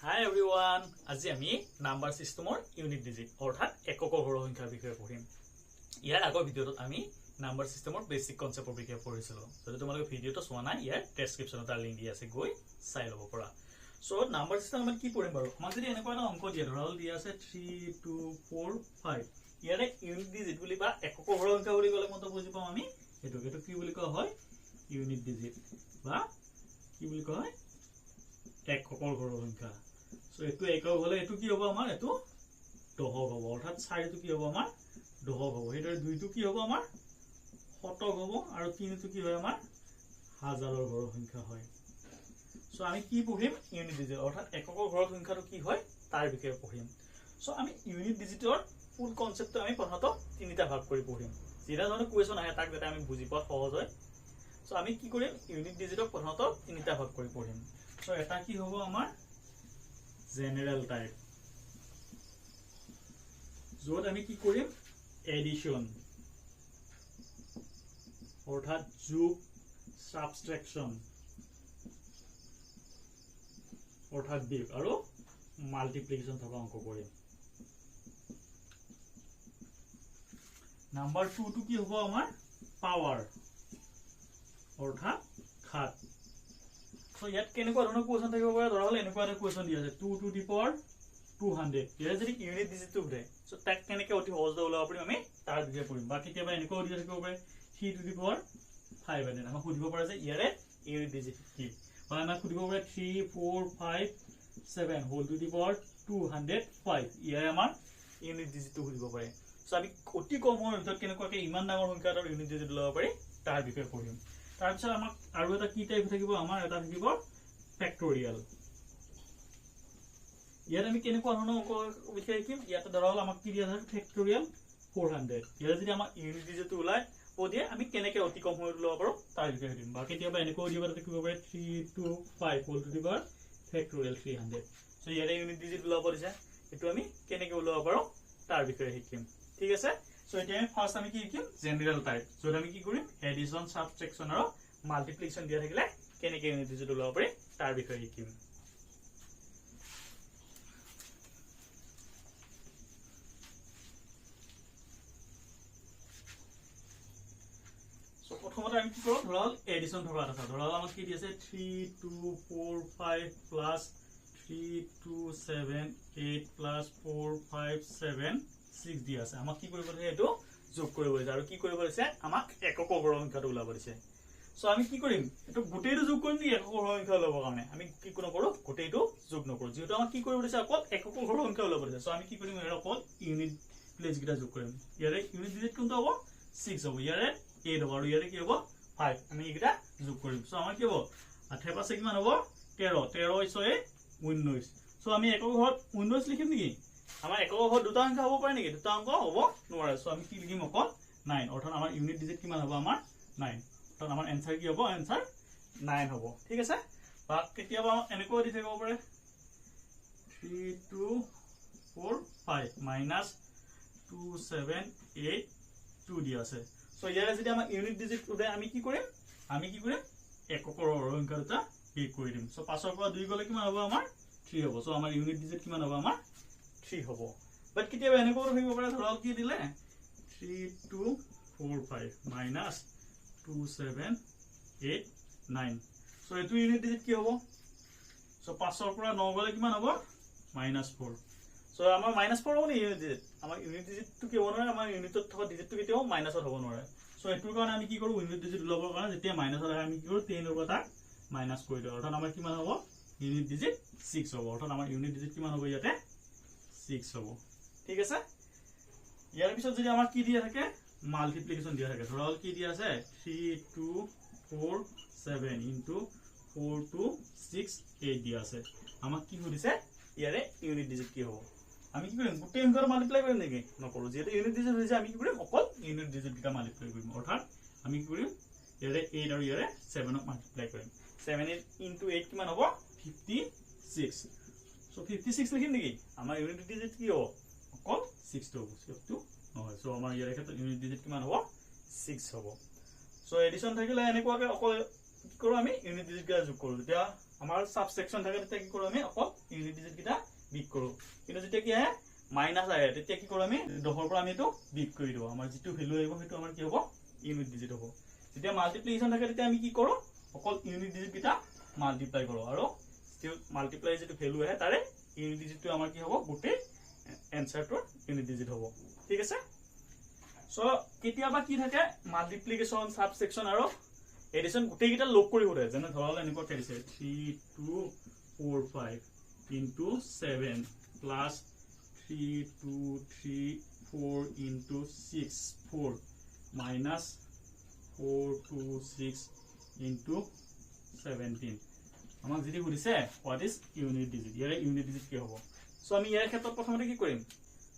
Hi everyone, আজি আমি number সিস্টেমৰ unit digit অৰ্থাৎ এককৰ ঘৰৰ সংখ্যাৰ বিষয়ে পঢ়িম। ইয়াৰ আগৰ ভিডিঅ'ত আমি নাম্বাৰ সিস্টেমৰ বেসিক কনসেপ্টৰ বিষয়ে পঢ়িছিলো। যদি তোমালোকে ভিডিঅ'টো চোৱা নাই, ইয়াৰ ডেসক্ৰিপচনত তাৰ লিংক দি আছে, গৈ চাই ল'ব পাৰা। সো নাম্বাৰ সিস্টেম আমি কি পঢ়িম বাৰু? আমাক যদি এনেকুৱা এটা অংক দিয়া ধৰা হ'ল দিয়া আছে 3 2 4 5। ইয়াৰে ইউনিট ডিজিট বুলি বা এককৰ ঘৰৰ সংখ্যা বুলি ক'লে মতে বুজি পাম আমি এটো কি বুলি কোৱা হয় ইউনিট ডিজিট বা কি বুলি কোৱা হয় এককৰ ঘৰৰ সংখ্যা। So etu eকক hole etu ki hobo amar etu দহক hobo অর্থাৎ 4 tu ki hobo amar দহক hobo এটাৰ 2 tu ki hobo amar শতক hobo আৰু 3 tu ki হয় amar হাজাৰৰ ঘৰৰ সংখ্যা হয়। সো আমি কি পঢ়িম ইউনিট ডিজিট অৰ্থাৎ এককৰ ঘৰৰ সংখ্যাটো কি হয় তাৰ বিষয়ে পঢ়িম। সো আমি ইউনিট ডিজিটৰ ফুল কনসেপ্টটো আমি প্ৰথমতে তিনিটা ভাগ কৰি পঢ়িম। যেটা ধৰণৰ কোৱেশ্চন আহে তাক যাতে আমি বুজি পোৱা সহজ হয়। সো আমি কি কৰিম ইউনিট ডিজিটক প্ৰথমতে তিনিটা ভাগ কৰি পঢ়িম। সো এটা কি হ'ব আমাৰ general type যত আমি কি কৰিম এডিশন অৰ্থাৎ যোগ সাবট্ৰেকশন অৰ্থাৎ বিয়োগ আৰু মাল্টিপ্লিকেশন থকা অংক কৰিম। নাম্বাৰ 2 টো কি হ'ব আমাৰ পাৱাৰ অৰ্থাৎ ঘাত। So yet কেনেকুৱা ধৰণৰ কোৱেশ্চন থাকিব পাৰে ধৰা হল এনেকুৱা এটা কোৱেশ্চন দিয়া আছে 2 to the power 200 ইয়াৰ যদি ইউনিট ডিজিটটো উঠে সো তাক কেনেকৈ অতি সহজে ওলাব পাৰিম আমি তাৰ বিষয়ে পঢ়িম। বা কেতিয়াবা এনেকুৱা দিয়া থাকিব পাৰে 3 to the power 500 আমাক সুধিব পাৰে যে ইয়াৰে ইউনিট ডিজিট কি বা আমাক সুধিব পাৰে 3 4 5 7 হোল টু দি পাৱাৰ 205 ইয়াৰে আমাৰ ইউনিট ডিজিটটো সুধিব পাৰে। সো আমি অতি কম সময়ৰ ভিতৰত কেনেকুৱাকৈ ইমান ডাঙৰ সংখ্যা এটাৰ ইউনিট ডিজিট ওলাব পাৰি তাৰ বিষয়ে পঢ়িম। তাৰপিছত আমাক আৰু এটা কি টাইপ থাকিব আমাৰ এটা থাকিব ফেক্টৰিয়েল। ইয়াত আমি কেনেকুৱা ধৰণৰ অংক বিষয়ে শিকিম। ইয়াত ধৰা হল আমাক কি দিয়া আছে ফেক্টৰিয়েল 400 ইয়াত যদি আমাক ইউনিট ডিজিটটো ওলাই দিয়ে আমি কেনেকৈ অতি কম সময়ত ওলাব পাৰো তাৰ বিষয়ে শিকিম। বা কেতিয়াবা এনেকুৱা দিব থাকিব পাৰে 3 to 5 whole to the power factorial 300। So ইয়াৰে ইউনিট ডিজিট ওলাব দিছে এটো আমি কেনেকৈ ওলাব পাৰো তাৰ বিষয়ে শিকিম। ঠিক আছে। সো এতিয়া আমি ফাৰ্স্ট আমি কি শিকিম জেনাৰেল টাইপ যত আমি কি কৰিম এডিশন সাবট্ৰেকশন আৰু মাল্টিপ্লিকেশন দিয়া থাকিলে কেনেকৈ ইউনিট ডিজিট ওলাব পাৰি তাৰ বিষয়ে শিকিম। সো প্ৰথমতে আমি কি কৰো ধৰা হল এডিশন থকা এটা ধৰা হল আমাক কি দি আছে 3 2 4 5 প্লাস 3 2 7 8 প্লাস 4 5 7 6 দি আছে। আমাক কি কৰিব লাগে এটো যোগ কৰিব লাগে আৰু কি কৰিব লাগে আমাক এককৰ ঘৰৰ সংখ্যাটো ওলাব দিছে। সো আমি কি কৰিম এটো গোটেইটো যোগ কৰিম নি এককৰ ঘৰৰ সংখ্যা ওলাবৰ কাৰণে আমি কি নকৰো গোটেইটো যোগ নকৰো যেহেতু আমাক কি কৰিব দিছে অকল এককৰ ঘৰৰ সংখ্যা ওলাব দিছে। সো আমি কি কৰিম এৰ অকল ইউনিট প্লেস গিটা যোগ কৰিম। ইয়াৰে ইউনিট ডিজিট কোনটো হ'ব 6 হ'ব ইয়াৰে 8 হ'ব আৰু ইয়াৰে কি হ'ব 5 আমি এইগিটা যোগ কৰিম। সো আমাৰ কি হ'ব 8 পাছে কিমান হ'ব 13 13 6 19। সো আমি এককৰ ঘৰত 19 লিখিম নেকি আমাৰ এককৰ ঘৰত দুটা সংখ্যা হ'ব পাৰে নেকি দুটা অংক হ'ব নোৱাৰে। সো আমি কি লিখিম অকল 9 অৰ্থাৎ আমাৰ ইউনিট ডিজিট কিমান হ'ব আমাৰ 9 অৰ্থাৎ আমাৰ এনসাৰ কি হ'ব এনসাৰ 9 হ'ব। ঠিক আছে। বা কেতিয়াবা এনেকৈ দি থাকিব পাৰে 3 2 4 5 minus 2 7 8 2 দিয়া আছে। সো ইয়াৰে যদি আমাৰ ইউনিট ডিজিট উঠে আমি কি কৰিম এককৰ সংখ্যা দুটা বিয়োগ কৰি দিম। সো 5 ৰ পৰা 2 গলে কিমান হ'ব আমাৰ 3 হ'ব। সো আমাৰ ইউনিট ডিজিট কিমান হ'ব আমাৰ 3 হ'ব। বাট কেতিয়াবা এনেকৈ থাকিব পাৰে ধৰা কি দিলে 3 2 4 5 minus 2 7 8 9। সো এটো ইউনিট ডিজিট কি হ'ব সো 5 ৰ পৰা 9 গলে কিমান হ'ব -4। সো আমাৰ -4 হ'ব নি ইউনিট ডিজিট আমাৰ ইউনিট ডিজিটটো কি হ'ব নোৱাৰে আমাৰ ইউনিটত থকা ডিজিটটো কেতিয়াও মাইনাসত হ'ব নোৱাৰে। সো এটোৰ কাৰণে আমি কি কৰো ইউনিট ডিজিট ওলাবৰ কাৰণে যেতিয়া মাইনাসত আহে আমি কি কৰো 10 ৰ পৰা তাক মাইনাস কৰি দিও অৰ্থাৎ আমাৰ কিমান হ'ব ইউনিট ডিজিট 6 হ'ব অৰ্থাৎ আমাৰ ইউনিট ডিজিট কিমান হ'ব ইয়াতে 6 হ'ব। ঠিক আছে। ইয়াৰ পিছত যদি আমাৰ কি দিয়া থাকে মাল্টিপ্লিকেশন দিয়া থাকে ধৰা হল কি দিয়া আছে 3 2 4 7 into 4 2 6 8 দিয়া আছে। আমাক কি সুধিছে ইয়াৰে ইউনিট ডিজিট কি হ'ব আমি কি কৰিম গোটেই সংখ্যাৰ মাল্টিপ্লাই কৰিম নেকি নকৰো যেহেতু ইউনিট ডিজিট হৈছে আমি কি কৰিম অকল ইউনিট ডিজিট কিটা মাল্টিপ্লাই কৰিম অৰ্থাৎ আমি কি কৰিম ইয়াৰে 8 আৰু ইয়াৰে 7 ক মাল্টিপ্লাই কৰিম 7 into 8 কিমান হ'ব 56। সো 56 লিখিম নেকি আমাৰ ইউনিট ডিজিট কি হ'ব অকল 6 টো হ'ব 6 টো নহয়। সো আমাৰ ইয়াৰে ক্ষেত্ৰত ইউনিট ডিজিট কিমান হ'ব 6 হ'ব। সো এডিশন থাকিলে এনেকুৱাকৈ অকল কি কৰো আমি ইউনিট ডিজিট যোগ কৰো তেতিয়া আমাৰ সাবসেকশন থাকে তেতিয়া কি কৰো আমি অকল ইউনিট ডিজিট কিটা বিট কৰো কিন্তু যেতিয়া কি আহে মাইনাস আহে তেতিয়া কি কৰো আমি 10 ৰ পৰা আমি এটো বিট কৰি দিও আমাৰ যেটো ভ্যালু আহিব হেতু আমাৰ কি হ'ব ইউনিট ডিজিট হ'ব যেতিয়া মাল্টিপ্লিকেশন থাকে তেতিয়া আমি কি কৰো অকল ইউনিট ডিজিট কিটা মাল্টিপ্লাই কৰো আৰু স্টিল মাল্টিপ্লাই যেটো ভ্যালু আহে তাৰে ইউনিট ডিজিটটো আমাৰ কি হ'ব গুটে এনসাৰটো ইউনিট ডিজিট হ'ব ঠিক আছে সো কেতিয়াবা কি থাকে মাল্টিপ্লিকেশন সাবসেকশন আৰু এডিশন গুটে কিটা লগ কৰি হৰে যেনে ধৰলে এনেকুৱা কৰিছে 3 2 4 5 into 7 plus 3 2 3 4 into 6 4 minus 4 2 6 into 17 আমাক যদি হৰিছে what is unit digit ইয়াৰে unit digit কি হ'ব সো আমি ইয়াৰ ক্ষেত্ৰত প্ৰথমতে কি কৰিম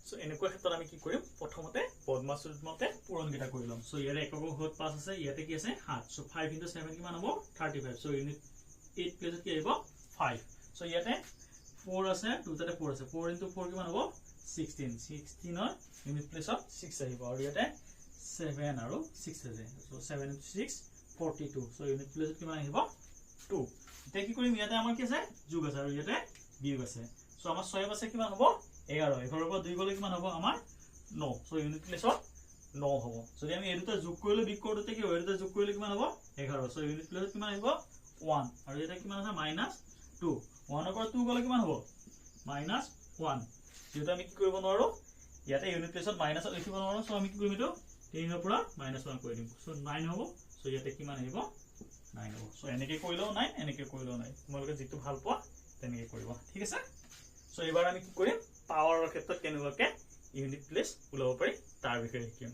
সো এনেকুৱা ক্ষেত্ৰত আমি কি কৰিম প্ৰথমতে পদ্মাসূত্ৰত মতে পূৰণ কিটা কৰি লম সো ইয়াৰে একক হত 5 আছে ইয়াতে কি আছে 7 সো 5 into 7 কিমান হ'ব 35 সো ইউনিট 8 প্লেছত কি আহিব 5 সো ইয়াতে 4 আছে দুটাতে 4 আছে 4 into 4 কিমান হ'ব 16 16 ৰ ইউনিট প্লেছত 6 আহিব আৰু ইয়াতে 7 আৰু 6 আছে সো 7 into 6 42 সো ইউনিট প্লেছত কিমান আহিব 2 এতিয়া কি কৰিম ইয়াতে আমাৰ কি আছে যোগ আছে আৰু ইয়াতে বিয়োগ আছে সো আমাৰ 6 আছে কিমান হ'ব 11 11 ৰ পৰা 2 গলে কিমান হ'ব আমাৰ 9 সো ইউনিট প্লেছত 9 হ'ব যদি আমি এই দুটা যোগ কৰিলে বিয়োগ কৰোতে কি হয় দুটা যোগ কৰিলে কিমান হ'ব 11 সো ইউনিট প্লেছত কিমান আহিব 1 আৰু এটা কিমান আছে -2 1 ৰ পৰা 2 গলে কিমান হ'ব -1 যেটা আমি কি কৰিব নোৱাৰো ইয়াতে ইউনিট প্লেছত মাইনাস লিখিব নোৱাৰো সো আমি কি কৰিম এটো 3 ৰ পৰা -1 কৰি দিম সো 9 হ'ব সো ইয়াতে কিমান আহিব 9 হ'ব সো এনেকে কৰিলেও 9 এনেকে কৰিলেও 9 তোমালোকে যেটো ভাল পোৱা তেনেকে কৰিবা ঠিক আছে সো এবাৰ আমি কি কৰিম পাৱাৰৰ ক্ষেত্ৰত কেনেবাকে ইউনিট প্লেস উলাব পাৰি তাৰ বিষয়ে শিকিম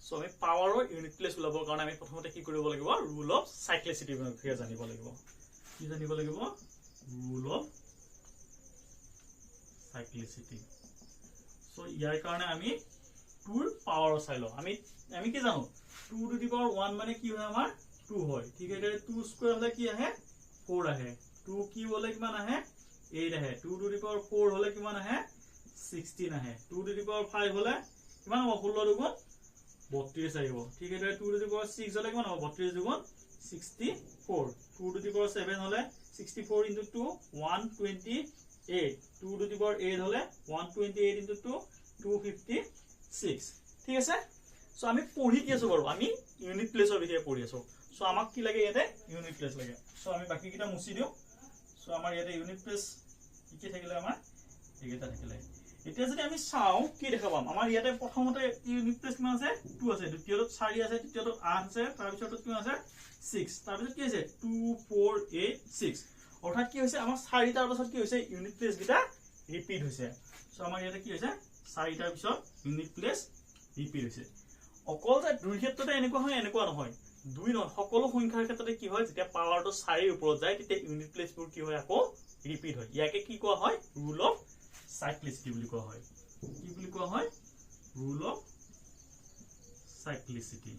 So আমি পাৱাৰৰ ইউনিট প্লেস উলাবৰ কাৰণে আমি প্ৰথমতে কি কৰিব লাগিব ৰুল অফ সাইক্লিসিটি বিষয়ে জানিব লাগিব কি জানিব লাগিব ৰুল অফ সাইক্লিসিটি সো ইয়াৰ কাৰণে আমি 2 ৰ পাৱাৰ চাইলো আমি কি জানো 2 টু দি পাৱাৰ 1 মানে কি হয় আমাৰ 2 হয় ঠিক আছে 2 স্কয়াৰ হলে কি আহে 4 আহে 2 কি হলে কিমান আহে 8 আহে 2 টু দি পাৱাৰ 4 হলে কিমান আহে 16 আহে 2 টু দি পাৱাৰ 5 হলে কিমান হ'ব 16 দুগুণ 32 আহিব ঠিক আছে 2 টু দি পাৱাৰ 6 হলে কিমান হ'ব 32 দুগুণ 64 2 টু দি পাৱাৰ 7 হলে 64 into 2 128 2 টু দি পাৱাৰ 8 হলে 128 into 2 256 ঠিক আছে সো আমি পঢ়ি কি আছো বাৰু আমি ইউনিট প্লেসৰ বিষয়ে পঢ়ি আছো সো আমাক কি লাগে ইয়াতে ইউনিট প্লেস লাগে সো আমি বাকি কিটা মুছি দিও সো আমাৰ ইয়াতে ইউনিট প্লেস কি থাকিলে আমাৰ একেটা থাকিলে এতিয়া যদি আমি চাও কি দেখা পাম আমাৰ ইয়াতে প্ৰথমতে ইউনিট প্লেস কিমান আছে 2 আছে দ্বিতীয়টো 4 আছে তৃতীয়টো 8 আছে তাৰ পিছৰটো কিমান আছে 6 তাৰ পিছত কি আছে 2 4 8 6 অৰ্থাৎ কি হৈছে আমাৰ 4 টাৰ পিছত কি হৈছে ইউনিট প্লেস গিটা ৰিপিট হৈছে সো আমাৰ ইয়াতে কি হৈছে 4 টাৰ পিছত ইউনিট প্লেস ৰিপিট হৈছে অকল যে দুই ক্ষেত্ৰতে এনেকুৱা হয় এনেকুৱা নহয় দুই নহয় সকলো সংখ্যাৰ ক্ষেত্ৰতে কি হয় যেতিয়া পাৱাৰটো 4 ৰ ওপৰত যায় তেতিয়া ইউনিট প্লেসবোৰ কি হয় আকৌ ৰিপিট হয় ইয়াকে কি কোৱা হয় ৰুল অফ সাইক্লিসিটি বুলি কোৱা হয় কি বুলি কোৱা হয় ৰুল অফ সাইক্লিসিটি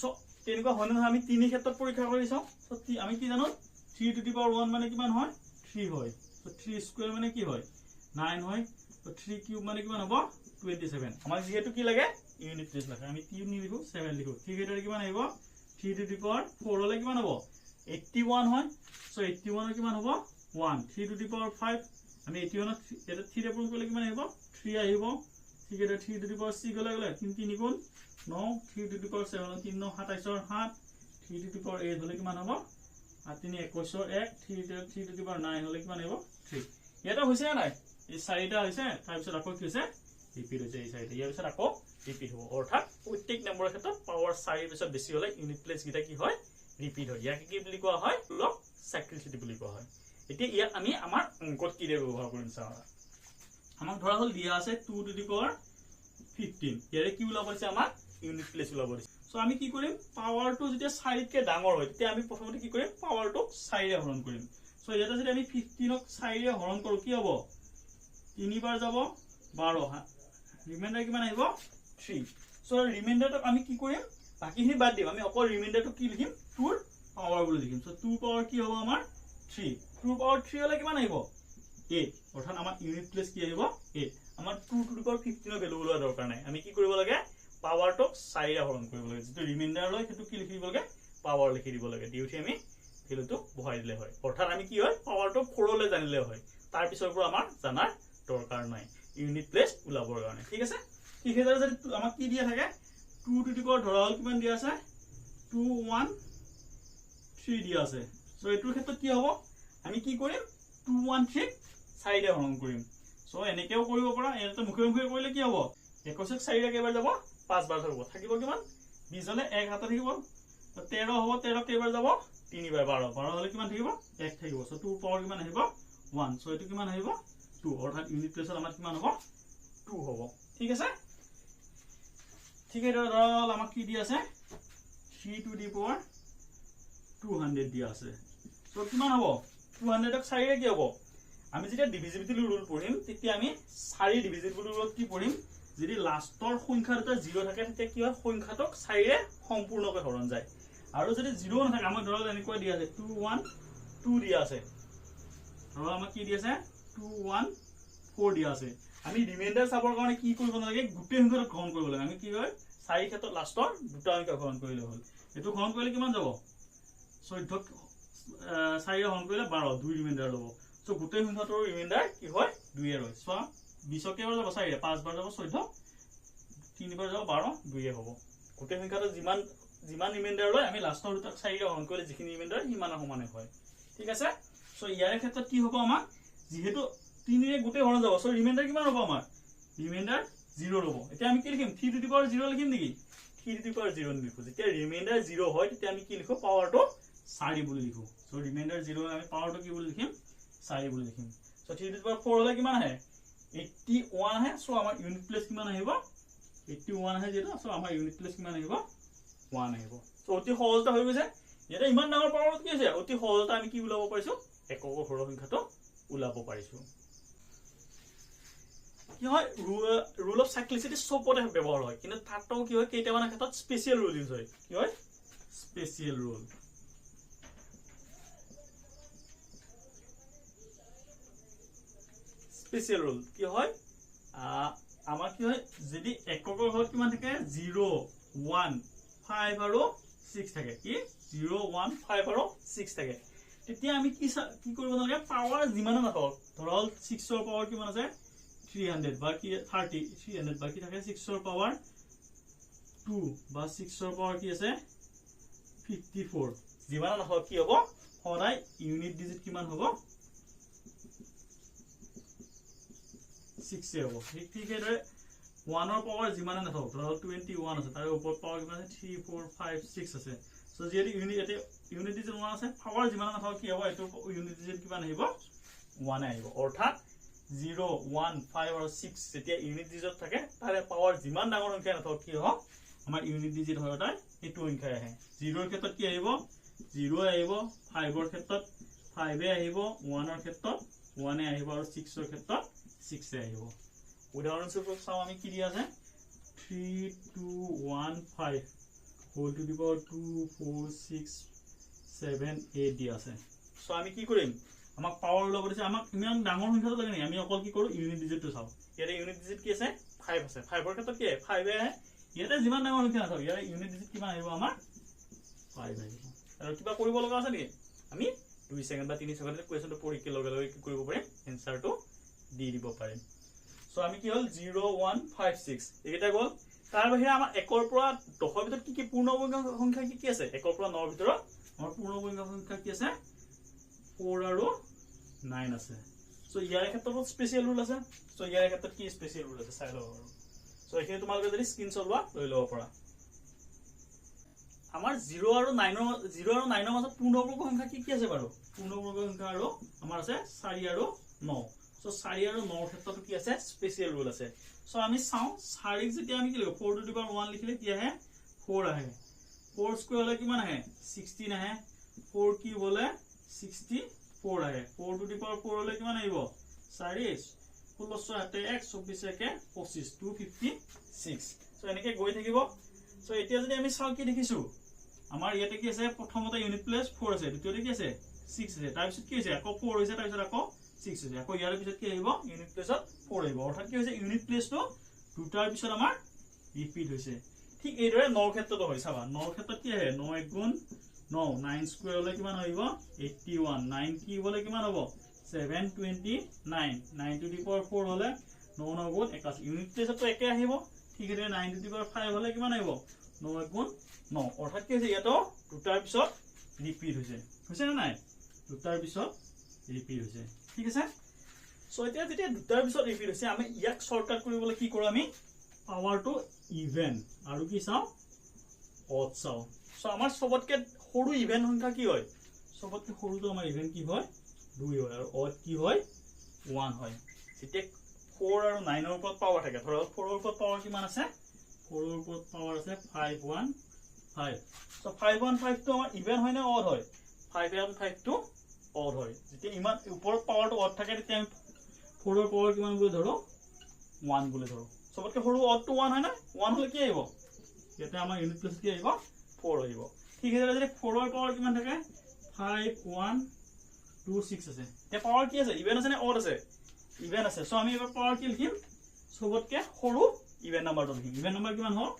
সো তেনেকুৱা হয় নহয় আমি তিনি ক্ষেত্ৰত পৰীক্ষা কৰি চাও সো আমি কি জানো 3 টু দি পাৱাৰ 1 মানে কিমান হয় 3 হয় সো 3 স্কয়াৰ মানে কি হয় 9 হয় সো 3 কিউব মানে কিমান হ'ব 27 আমাক যেহেতু কি লাগে ইউনিট প্লেস লাগে আমি 3 লিখো 7 লিখো ঠিক এটাৰ কিমান আহিব 3 টু দি পাৱাৰ 4 হলে কিমান হ'ব 81 হয় সো 81 ৰ কিমান হ'ব 1 3 টু দি পাৱাৰ 5 আমি 81 এটা 3 ৰে পূৰণ কৰিলে কিমান আহিব 3 আহিব ঠিক আছে 3 টু দি পাৱাৰ 6 গলে 3 3 গুণ 9 3 টু দি পাৱাৰ 7 3 9 27 ৰ 7 3 টু দি পাৱাৰ 8 হলে কিমান হ'ব 8 3 21 ৰ 1 3 টু দি পাৱাৰ 9 হলে কিমান আহিব 3 এটা হৈছে নাই এই 4টা হৈছে তাৰ পিছত আকৌ কি হৈছে ৰিপিট হৈছে এই 4টা ইয়াৰ পিছত আকৌ ৰিপিট হ'ব অৰ্থাৎ প্ৰত্যেক নম্বৰৰ ক্ষেত্ৰত পাৱাৰ 4 ৰ পিছত বেছি হলে ইউনিট প্লেস গিটা কি হয় ৰিপিট হয় ইয়াক কি বুলি কোৱা হয় ৰুল অফ সাইক্লিসিটি বুলি কোৱা হয় এতিয়া ইয়াক আমি আমাৰ অংকত কি দৰে ব্যৱহাৰ কৰিম চাও আমাক ধৰা হল দিয়া আছে 2 টু দি পাৱাৰ 15 ইয়াৰে কি ওলাব আছে আমাক ইউনিট প্লেস ওলাব আছে সো আমি কি কৰিম পাৱাৰটো যেতিয়া 4 কে ডাঙৰ হয় তেতিয়া আমি প্ৰথমতে কি কৰিম পাৱাৰটো 4 ৰে হৰণ কৰিম সো এটা যদি আমি 15 ক 4 ৰে হৰণ কৰো কি হ'ব 3 বাৰ যাব 12 ৰিমাইন্ডাৰ কিমান আহিব 3 সো ৰিমাইন্ডাৰটো আমি কি কৰিম বাকিখিনি বাদ দিম আমি অকল ৰিমাইন্ডাৰটো কি লিখিম 2 ৰ পাৱাৰ বুলি লিখিম সো 2 পাৱাৰ কি হ'ব আমাৰ 3 2 পাৱাৰ 3 হলে কিমান আহিব 8 অৰ্থাৎ আমাৰ ইউনিট প্লেস কি আহিব 8 আমাৰ 2 টু দি পাৱাৰ 15 ভ্যালু ওলোৱা দৰকাৰ নাই আমি কি কৰিব লাগে পাৱাৰটো 4 ৰে হৰণ কৰিব লাগে যেটো ৰিমাইন্ডাৰ লয় সেইটো কি লিখিব লাগে পাৱাৰ লিখি দিব লাগে দিউঠি আমি ভ্যালুটো বহাই দিলে হয় অৰ্থাৎ আমি কি হয় পাৱাৰটো 4 লৈ জানিলে হয় তাৰ পিছৰ পৰা আমাৰ জানাৰ দৰকাৰ নাই ইউনিট প্লেস ওলাবৰ কাৰণে ঠিক আছে কি হেজাৰ যদি আমাক কি দিয়া থাকে 2 টু দি পাৱাৰ ধৰা হল কিমান দিয়া আছে 2 1 3 দিয়া আছে সো এটোৰ ক্ষেত্ৰত কি হ'ব আমি কি কৰিম 2 1 3 4 ৰে হৰণ কৰিম সো এনেকেও কৰিব পৰা এটা মুখে মুখে কৰিলে কি হ'ব 21 4 ৰে কেবাৰ যাব 5 বাৰ হ'ব থাকিব কিমান 20 হলে 1 হাত থাকিব 13 হ'ব 13 কেবাৰ যাব 3 বাৰ 12 12 হলে কিমান থাকিব 1 থাকিব সো 2 পাৱাৰ কিমান আহিব 1 সো এটো কিমান আহিব 2 অৰ্থাৎ ইউনিট প্লেসত আমাৰ কিমান হ'ব 2 হ'ব ঠিক আছে ঠিক আছে ধৰল আমাক কি দি আছে 3 টু দি পাৱাৰ 200 দিয়া আছে সো কিমান হ'ব 200 ক 4 ৰে কি হ'ব আমি যেতিয়া ডিভিজিবিলিটি ৰুল পঢ়িম তেতিয়া আমি 4 ডিভিজিবিলিটি ৰুলত কি পঢ়িম যদি লাষ্টৰ সংখ্যা দুটা 0 থাকে তেতিয়া কি হয় সংখ্যাটোক 4 ৰে সম্পূৰ্ণকৈ হৰণ যায় আৰু যদি 0 নাথাকে আমাৰ ধৰল এনেকৈ দিয়া আছে 2 1 2 দিয়া আছে ধৰল আমাক কি দি আছে 2 1 4 দিয়া আছে আমি ৰিমাইন্ডাৰ চাবৰ কাৰণে কি কৰিব নালাগে গুটেই সংখ্যাটো গ্ৰহণ কৰিব লাগে আমি কি হয় 4 ক্ষেত্ৰত লাষ্টৰ দুটা সংখ্যা গ্ৰহণ কৰিলে হ'ল এটো গ্ৰহণ কৰিলে কিমান যাব 14 4 ৰে হৰণ কৰিলে 12 2 ৰিমাইন্ডাৰ ল'ব সো গুটেই সংখ্যাটোৰ ৰিমাইন্ডাৰ কি হয় 2 এ ৰয় সো 20 কেবাৰ যাব 4 ৰে 5 বাৰ যাব 14 3 বাৰ যাব 12 2 এ হ'ব গুটেই সংখ্যাটো যিমান ৰিমাইন্ডাৰ লয় আমি লাষ্টৰ দুটা 4 ৰে হৰণ কৰিলে যিখিনি ৰিমাইন্ডাৰ সিমানৰ সমানে হয় ঠিক আছে সো ইয়াৰ ক্ষেত্ৰত কি হ'ব আমাৰ যেহেতু 3 ৰে গুটেই হৰণ যাব সো ৰিমাইন্ডাৰ কিমান হ'ব আমাৰ ৰিমাইন্ডাৰ 0 ৰব এতিয়া আমি কি লিখিম 3 টু দি পাৱাৰ 0 লিখিম নেকি 3 টু দি পাৱাৰ 0 লিখো যেতিয়া ৰিমাইন্ডাৰ 0 হয় তেতিয়া আমি কি লিখো পাৱাৰটো 4 বুলি লিখো সো ৰিমাইন্ডাৰ 0 আমি পাৱাৰটো কি বুলি লিখিম 4 বুলি লিখিম সো 3 টু দি পাৱাৰ 4 হলে কিমান আহে 81 আহে সো আমাৰ ইউনিট প্লেস কিমান আহিব 81 আহে যেটা সো আমাৰ ইউনিট প্লেস কিমান আহিব 1 আহিব সো অতি সহজতা হৈ গৈছে এটা ইমান ডাঙৰ পাৱাৰত কি আছে অতি সহজতা আমি কি ওলাব পাৰিছো একক হৰ সংখ্যাটো ওলাব পাৰিছো কি হয় ৰুল অফ সাইক্লিসিটি সবতে ব্যবহাৰ হয় কিন্তু তাৰটাও কি হয় কেইটামানৰ ক্ষেত্ৰত স্পেশাল ৰুল ইউজ হয় কি হয় স্পেশাল ৰুল স্পেশাল ৰুল কি হয় আমাৰ কি হয় যদি এককৰ হল কিমান থাকে 0 1 5 আৰু 6 থাকে কি 0 1 5 আৰু 6 থাকে তেতিয়া আমি কি কৰিব নালাগে পাৱাৰ যিমান নাথাকক ধৰল 6 ৰ পাৱাৰ কিমান আছে 300 বাকি 30 300 বাকি থাকে 6 ৰ পাৱাৰ 2 বা 6 ৰ পাৱাৰ কি আছে 54 যিমান নহয় কি হ'ব সদায় ইউনিট ডিজিট কিমান হ'ব 6 হ'ব ঠিক আছে 1 ৰ পাৱাৰ যিমান নাথাকক ধৰল 21 আছে তাৰ ওপৰত পাৱাৰ কিমান আছে 3 4 5 6 আছে সো যদি ইউনিট ডিজিট 1 আছে পাৱাৰ যিমান নাথাকক কি হ'ব এটো ইউনিট ডিজিট কিমান আহিব 1 আহিব অৰ্থাৎ 0 1 5 আৰু 6 যেতিয়া ইউনিট ডিজিট থাকে তাৰে পাৱাৰ যিমান ডাঙৰ সংখ্যা নাথাকক কি হ'ব আমাৰ ইউনিট ডিজিট হয় তাই এটো সংখ্যা আহে 0 ৰ ক্ষেত্ৰত কি আহিব 0 আহিব 5 ৰ ক্ষেত্ৰত 5 এ আহিব 1 ৰ ক্ষেত্ৰত 1 এ আহিব আৰু 6 ৰ ক্ষেত্ৰত 6 এ আহিব উদাহৰণস্বৰূপে চাও আমি কি দিয়া আছে 3 2 1 5 হোল টু দি পাৱাৰ 2 4 6 7 8 দিয়া আছে সো আমি কি কৰিম আমাক পাৱাৰ ওলাব দিছে আমাক ইমান ডাঙৰ সংখ্যাটো লাগে নি আমি অকল কি কৰো ইউনিট ডিজিটটো চাও ইয়াতে ইউনিট ডিজিট কি আছে 5 আছে 5 ৰ ক্ষেত্ৰত কি 5 এ ইয়াতে যিমান ডাঙৰ সংখ্যা নাথাক ইয়াতে ইউনিট ডিজিট কিমান আহিব আমাৰ 5 আহিব আৰু কিবা কৰিব লগা আছে নেকি আমি 2 সেকেন্ড বা 3 সেকেন্ডত কোৱেশ্চনটো পঢ়ি কি লগে লগে কি কৰিব পাৰিম এনসাৰটো দি দিব পাৰিম সো আমি কি হল 0 1 5 6 এটা গল তাৰ বাহিৰে আমাৰ 1 ৰ পৰা 10 ৰ ভিতৰত কি পূৰ্ণবৰ্গ সংখ্যা কি আছে 1 ৰ পৰা 9 ৰ ভিতৰত আমাৰ পূৰ্ণবৰ্গ সংখ্যা কি আছে 4 আৰু 9 আছে সো ইয়াৰ ক্ষেত্ৰত স্পেশাল ৰুল আছে সো ইয়াৰ ক্ষেত্ৰত কি স্পেশাল ৰুল আছে চাই লও আৰু সো এখিনি তোমালোকে যদি স্ক্ৰিনশ্বট লোৱা লৈ লব পৰা আমাৰ 0 আৰু 9 ৰ মাজত পূৰ্ণবৰ্গ সংখ্যা কি আছে বাৰু পূৰ্ণবৰ্গ সংখ্যা আৰু আমাৰ আছে 4 আৰু 9 সো 4 আৰু 9 ৰ ক্ষেত্ৰত কি আছে স্পেশাল ৰুল আছে সো আমি চাও 4 যেতিয়া আমি কি লিখো 4 টু দি পাৱাৰ 1 লিখিলে কি আহে 4 আহে 4 স্কয়াৰ হলে কিমান আহে 16 আহে 4 কি বলে 64 আহে 4 টু দি পাৱাৰ 4 হলে কিমান আহিব 4 16 হাতে 1 24 একে 25 256 সো এনেকে গৈ থাকিব সো এতিয়া যদি আমি চাও কি দেখিছো আমাৰ ইয়াতে কি আছে প্ৰথমতে ইউনিট প্লেস 4 আছে দ্বিতীয়তে কি আছে 6 আছে তাৰ পিছত কি হৈছে আকৌ 4 হৈছে তাৰ পিছত আকৌ 6 হৈছে আকৌ ইয়াৰ পিছত কি আহিব ইউনিট প্লেছত 4 আহিব অৰ্থাৎ কি হৈছে ইউনিট প্লেসটো দুটাৰ পিছত আমাৰ ৰিপিট হৈছে ঠিক এইদৰে 9 ক্ষেত্ৰটো হয় চাবা 9 ক্ষেত্ৰত কি আহে 9 1 গুণ 9 9 স্কয়াৰ হলে কিমান আহিব 81 9 কি হলে কিমান হ'ব 729 9 টু দি পাৱাৰ 4 হলে 9 9 গুণ 81 ইউনিট প্লেসটো একে আহিব ঠিক আছে 9 টু দি পাৱাৰ 5 হলে কিমান আহিব 9 1 গুণ 9 অৰ্থাৎ কি হৈছে ইয়াতো দুটাৰ পিছত ৰিপিট হৈছে না নাই দুটাৰ পিছত ৰিপিট হৈছে ঠিক আছে সো এতিয়া যেতিয়া দুটাৰ পিছত ৰিপিট হৈছে আমি ইয়াক শৰ্টকাট কৰিবলৈ কি কৰো আমি পাৱাৰটো ইভেন আৰু কি চাও অড চাও সো আমাৰ সবতকে সৰু ইভেন সংখ্যা কি হয় সবতকে সৰুটো আমাৰ ইভেন কি হয় 2 হয় আৰু অড কি হয় 1 হয় যেতিয়া 4 আৰু 9 ৰ ওপৰত পাৱাৰ থাকে ধৰক 4 ৰ ওপৰত পাৱাৰ কিমান আছে 4 ৰ ওপৰত পাৱাৰ আছে 515 সো 515 টো আমাৰ ইভেন হয় না অড হয় 515 টো অড হয় যেতিয়া ইমান ওপৰত পাৱাৰটো অড থাকে তেতিয়া আমি 4 ৰ পাৱাৰ কিমান বুলি ধৰো 1 বুলি ধৰো সবতকে সৰু অড টো 1 হয় না 1 হলে কি আহিব ইয়াতে আমাৰ ইউনিট প্লেস কি আহিব 4 আহিব ঠিক আছে যদি 4 ৰ পাৱাৰ কিমান থাকে 5126 আছে তে পাৱাৰ কি আছে ইভেন আছে নে অড আছে ইভেন আছে সো আমি এবাৰ পাৱাৰ কি লিখিম সবতকে সৰু ইভেন নাম্বাৰটো লিখিম ইভেন নাম্বাৰ কিমান হ'ল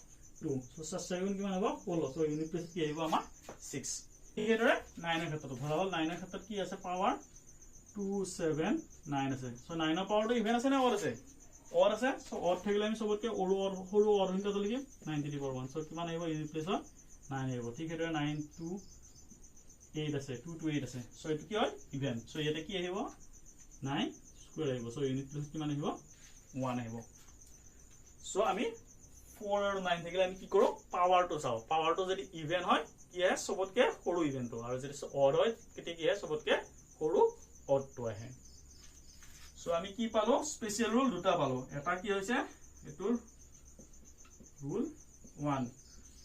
2 সো 7 কিমান হ'ব 16 সো ইউনিট প্লেস কি আহিব আমাৰ 6 ঠিক আছে 9 ৰ ক্ষেত্ৰত ধৰা হ'ল 9 ৰ ক্ষেত্ৰত কি আছে পাৱাৰ 279 আছে সো 9 ৰ পাৱাৰটো ইভেন আছে নে অড আছে অড আছে সো অড থাকিলে আমি সবতকে সৰু অড সংখ্যাটো লিখিম 9 টু দি পাৱাৰ 1 সো কিমান আহিব ইউনিট প্লেসত 9 আহিব ঠিক আছে 9 টু 8 আছে 2 to 8 আছে সো এটো কি হয় ইভেন সো ইয়াতে কি আহিব 9 স্কয়াৰ আহিব সো ইউনিট প্লেস কিমান আহিব 1 আহিব সো আমি 4 আৰু 9 থাকিলে আমি কি কৰো পাৱাৰটো চাও পাৱাৰটো যদি ইভেন হয় কি আছে সবতকে সৰু ইভেনটো আৰু যদি অড হয় কেতিয়া কি আছে সবতকে সৰু অডটো আহে সো আমি কি পালো স্পেশাল রুল দুটা পালো এটা কি হৈছে এটো রুল 1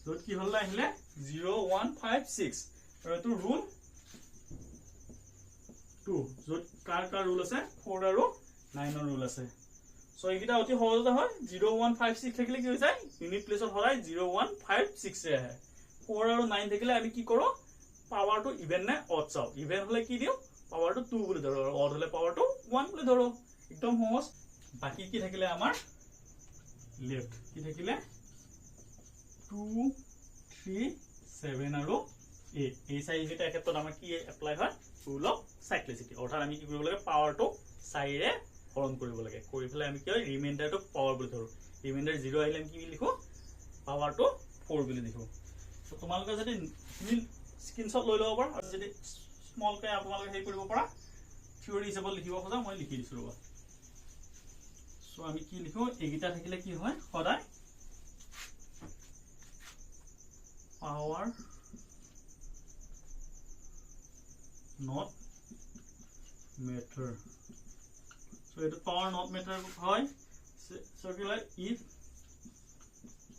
যত কি হল আহিলে 0156 আৰু এটো ৰুল 2 যত কাৰ ৰুল আছে 4 আৰু 9 ৰ রুল আছে সো এইটা অতি সহজতে হয় 0156 থাকিলে কি হৈ যায় ইউনিট প্লেসত হলাই 0156 এ আহে 4 আৰু 9 থাকিলে আমি কি কৰো পাৱাৰটো ইভেন নে অড চাও ইভেন হলে কি দিও পাৱাৰটো 2 বুলি ধৰো আৰু অড হলে পাৱাৰটো 1 বুলি ধৰো একদম সহজ বাকি কি থাকিলে আমাৰ লেফট কি থাকিলে 2 3 7 আৰু 8 এই সাইজ এটা ক্ষেত্ৰত আমাৰ কি এপ্লাই হয় ৰুল অফ সাইক্লিসিটি অৰ্থাৎ আমি কি কৰিব লাগে পাৱাৰটো 4 ৰে হৰণ কৰিব লাগে কৰি ফলে আমি কি হয় ৰিমাইন্ডাৰটো পাৱাৰ বুলি ধৰো ৰিমাইন্ডাৰ 0 আহিলে আমি কি লিখো পাৱাৰটো 4 বুলি লিখো তো তোমালোকে যদি স্ক্ৰিনশ্বট লৈ লব পাৰা আৰু যদি স্মল কে আপোনালোকে হেই কৰিব পাৰা থিওৰি হিচাপত লিখিব খোজা মই লিখি দিছো ৰবা সো আমি কি লিখো এগিটা থাকিলে কি হয় সদায় power not matter so it power not matter হয় circular if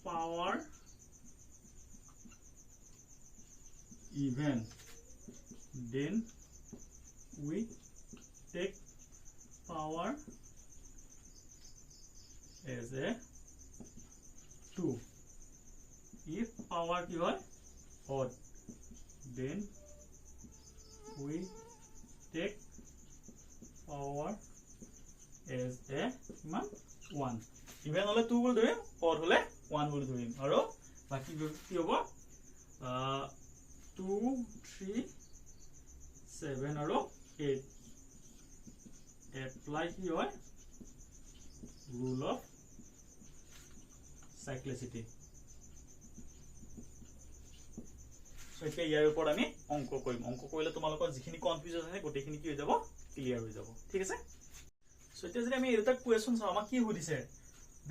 power even then we take power as a 2 if power কি হয় odd then we take power as a 1 even hole 2 বুলি ধৰিম odd হলে 1 বুলি ধৰিম আৰু বাকি কি হ'ব 2 3 7 আৰু 8 apply কি হয় rule of cyclicity সো এতিয়া ইয়াৰ ওপৰত আমি অংক কৰিম অংক কৰিলে তোমালোকৰ যিখিনি কনফিউজন আছে গোটেইখিনি কি হৈ যাব ক্লিয়াৰ হৈ যাব ঠিক আছে সো এতিয়া যদি আমি এটা কোৱেশ্চন চাও আমাক কি সুধিছে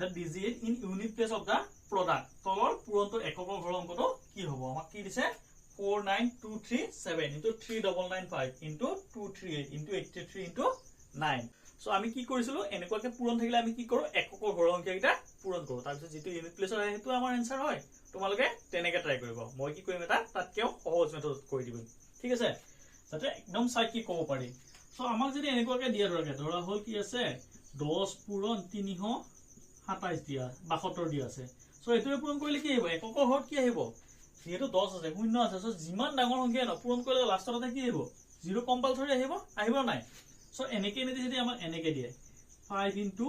the digit in unit place of the product তলৰ পুৰণটো এককৰ ঘৰ অংকটো কি হ'ব আমাক কি দিছে 49237 into 3995 into 238 into 83 into 9 so আমি কি কৰিছিলো এনেকুৱাকে পূৰণ থাকিলে আমি কি কৰো এককৰ ঘৰ অংককেইটা পূৰণ কৰো তাৰ পিছত যেটো ইউনিট প্লেসৰ হেতু আমাৰ আনসাৰ হয় তোমালোকে তেনেকে ট্ৰাই কৰিব মই কি কৰিম এটা তাতকেও সহজ মেথড কৰি দিম ঠিক আছে যাতে একদম সাইকি ক'ব পাৰি সো আমাক যদি এনেকুৱাকে দিয়া ধৰা হল কি আছে 10 পূৰণ 327 দিয়া 72 দিয়া আছে সো এটোৱে পূৰণ কৰিলে কি আহিব এককৰ ঘৰত কি আহিব যেহেতু 10 আছে 0 আছে সো যিমান ডাঙৰ সংখ্যা ন পূৰণ কৰিলে লাষ্টত কি আহিব 0 কম্পালসৰি আহিব না নাই সো এনেকে নিদি যদি আমাক এনেকে দিয়ে 5 into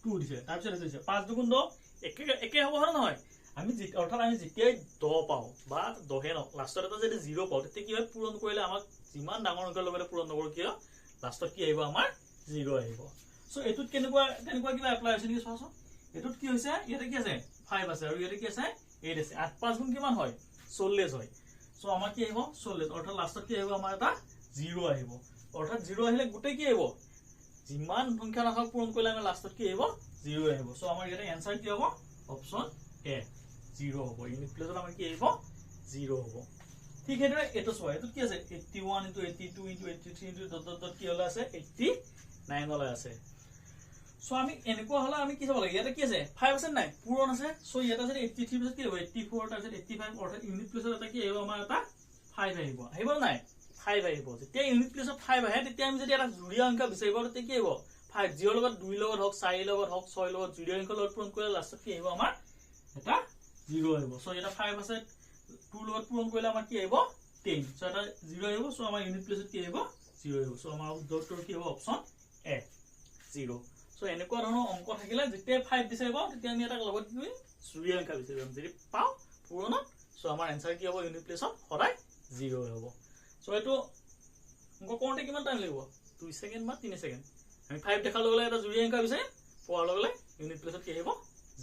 2 দিছে তাৰপিছত এইটো দিছে 5 দুগুণ 10 একে হ'ব হৰ নহয় আমি অৰ্থাৎ আমি যেতিয়া 10 পাও বা 10 ন লাষ্টত এটা যদি 0 পাও তেতিয়া কি হয় পূৰণ কৰিলে আমাক যিমান ডাঙৰ অংকৰ লগতে পূৰণ নকৰ কিয় লাষ্টত কি আহিব আমাৰ 0 আহিব সো এটুত কেনেকুৱা কিবা এপ্লাই হৈছে নেকি চাওঁছো এটুত কি হৈছে ইয়াতে কি আছে 5 আছে আৰু ইয়াতে কি আছে 8 আছে 8 5 গুণ কিমান হয় 40 হয় সো আমাৰ কি আহিব 40 অৰ্থাৎ লাষ্টত কি আহিব আমাৰ এটা 0 আহিব অৰ্থাৎ 0 আহিলে গুটে কি আহিব যিমান সংখ্যা নাথাক পূৰণ কৰিলে আমি লাষ্টত কি আহিব 0 আহিব সো আমাৰ ইয়াতে आंसर কি হ'ব অপচন এ 0 হ'ব ইউনিট প্লেছত আমাৰ কি আহিব 0 হ'ব ঠিক হেৰে এটো সো এটো কি আছে 81 into 82 into 83 into dot কি হলা আছে 89 হলা আছে সো আমি এনেকুৱা হলা আমি কি চাব লাগে ইয়াতে কি আছে 5 আছে নাই পূৰণ আছে সো ইয়াতে আছে 83 পিছত কি হ'ব 84 তাৰপিছত 85 অৰ্থাৎ ইউনিট প্লেছত এটা কি আহিব আমাৰ এটা 5 আহিব নাই 5 আহিব যেতিয়া ইউনিট প্লেছত 5 আহে তেতিয়া আমি যদি এটা জুড়িয়া অংক বিচাৰিব তেতিয়া কি হ'ব 5 0 লগত 2 লগত হক 4 লগত হক 6 লগত জুড়িয়া অংক লগত পূৰণ কৰিলে লাষ্টত কি আহিব আমাৰ এটা 0 আহিব সো এটা 5 আছে 2 লগত পূৰণ কৰিলে আমাৰ কি আহিব 10 সো এটা 0 আহিব সো আমাৰ ইউনিট প্লেছত কি আহিব 0 আহিব সো আমাৰ উত্তৰটো কি হ'ব অপচন এ 0 সো এনেকুৱা ধৰণৰ অংক থাকিলে যেতিয়া 5 বিচাৰিব তেতিয়া আমি এটা লগত কি জুড়িয়া অংক বিচাৰিম যদি পাও পূৰণত সো আমাৰ आंसर কি হ'ব ইউনিট প্লেছত সদায় 0 হ'ব সো এটো অংক কোনতে কিমান টাইম লাগিব 2 সেকেন্ড বা 3 সেকেন্ড আমি 5 দেখাৰ লগে এটা জুড়িয়া অংক বিচাৰিম পোৱাৰ লগে ইউনিট প্লেছত কি আহিব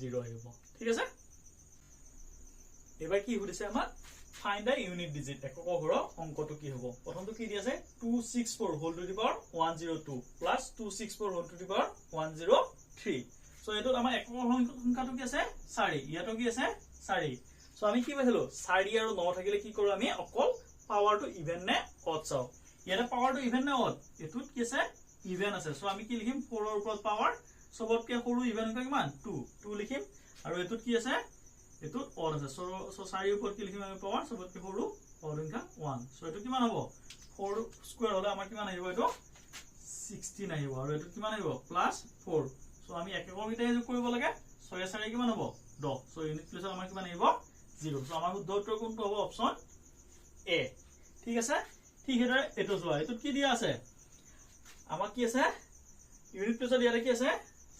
0 আহিব ঠিক আছে এবাৰ কি সুধিছে আমাৰ ফাইন্ড দা ইউনিট ডিজিট একক ঘৰৰ অংকটো কি হ'ব প্ৰথমটো কি দি আছে 264 whole to the power 102 plus 264 whole to the power 103 so এটো আমাৰ একক সংখ্যাটো কি আছে 4 ইয়াটো কি আছে 4 সো আমি কি পাইছিলো 4 আৰু 9 থাকিলে কি কৰো আমি অকল পাৱাৰটো ইভেন নে অড চাও ইয়াতে পাৱাৰটো ইভেন নে অড এটুত কি আছে ইভেন আছে সো আমি কি লিখিম 4 ৰ ওপৰত পাৱাৰ সবতকে সৰু ইভেন সংখ্যা কিমান 2 লিখিম আৰু এটুত কি আছে এটুত অড আছে সো 4 ৰ ওপৰত কি লিখিম আমি পাৱাৰ সবতকে সৰু অড সংখ্যা 1 সো এটু কিমান হ'ব 4 স্কয়াৰ হলে আমাৰ কিমান আহিব এটো 16 আহিব আৰু এটু কিমান আহিব +4 সো আমি একক গিটা যোগ কৰিব লাগে 6 4 কিমান হ'ব 10 সো ইউনিট প্লেছত আমাৰ কিমান আহিব 0 সো আমাৰ উত্তৰটো কোনটো হ'ব অপচন এ ঠিক আছে ঠিক হেৰে এটো যোৱা এটো কি দিয়া আছে আমাৰ কি আছে ইউনিট প্লেছত ইয়াতে কি আছে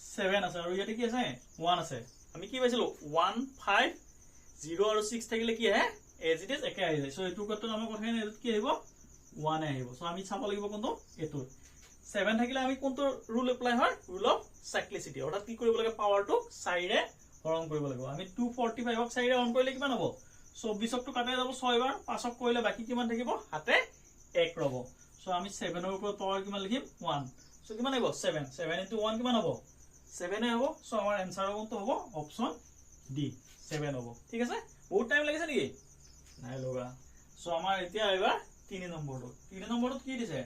7 আছে আৰু ইয়াতে কি আছে 1 আছে আমি কি পাইছিলো 1 5 0 আৰু 6 থাকিলে কি আহে এজ ইট ইজ একে আহি যায় সো এটো কত আমাৰ কথা নাই এটো কি আহিব 1 আহিব সো আমি চাব লাগিব কোনটো এটো 7 থাকিলে আমি কোনটো রুল এপ্লাই হয় রুল অফ সাইক্লিসিটি অৰ্থাৎ কি কৰিব লাগে পাৱাৰটো 4 ৰে হৰণ কৰিব লাগিব আমি 245 ক 4 ৰে হৰণ কৰিলে কিমান হ'ব 24 ক কাটাই যাব 6 বাৰ 5 ক কৰিলে বাকি কিমান থাকিব হাতে 1 ৰব সো আমি 7 ৰ ওপৰত পাৱাৰ কিমান লিখিম 1 সো কিমান আহিব 7 7 into 1 কিমান হ'ব 7 হ'ব সো আমাৰ आंसर কোনটো হ'ব অপচন ডি 7 হ'ব ঠিক আছে বহুত টাইম লাগিছে নেকি নাই লগা সো আমাৰ এতিয়া আহিবা 3 নম্বৰটো কি দিছে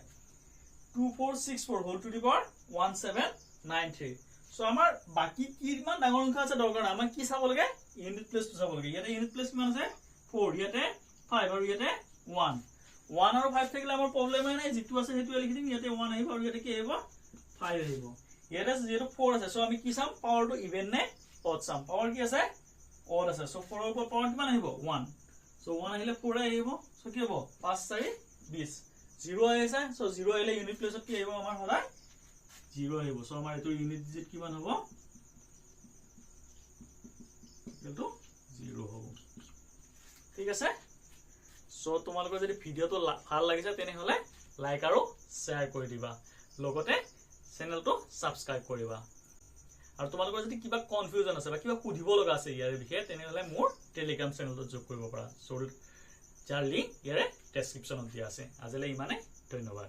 2464 whole to the power 1793 so আমাৰ বাকি কিমান ডাঙৰ অংক আছে দৰকাৰ আমাৰ কি চাব লাগে ইউনিট প্লেস চাব লাগে ইয়াতে ইউনিট প্লেস কিমান আছে 4 ইয়াতে 5 আৰু ইয়াতে 1 আৰু 5 থাকিলে আমাৰ প্ৰবলেম নাই যেটো আছে হেতু লিখি দিম ইয়াতে 1 আহিব আৰু ইয়াতে কি আহিব 5 আহিব ইয়াতে যেটো 4 আছে সো আমি কি চাম পাৱাৰটো ইভেন নে অড চাম পাৱাৰ কি আছে অড আছে সো 4 ৰ ওপৰত পাৱাৰ কিমান আহিব 1 সো 1 আহিলে 4 আহিব সো কি হ'ব 5 4 20 0 আহিছে সো 0 আহিলে ইউনিট প্লেছত কি আহিব আমাৰ হলা 0 আহিব সো আমাৰ এটো ইউনিট ডিজিট কিমান হ'ব এটো 0 হ'ব ঠিক আছে সো তোমালোকৰ যদি ভিডিওটো ভাল লাগিছে তেনে হলে লাইক আৰু শেয়াৰ কৰি দিবা লগতে চেনেলটো সাবস্ক্ৰাইব কৰিবা আৰু তোমালোকৰ যদি কিবা কনফিউজন আছে বা কিবা সুধিব লগা আছে ইয়াৰ বিষয়ে তেনে হলে মোৰ টেলিগ্ৰাম চেনেলটো যোগ কৰিব পাৰা সো যাৰ লিংক ইয়াৰে ডেসক্ৰিপচনত দিয়া আছে আজিলৈ ইমানে ধন্যবাদ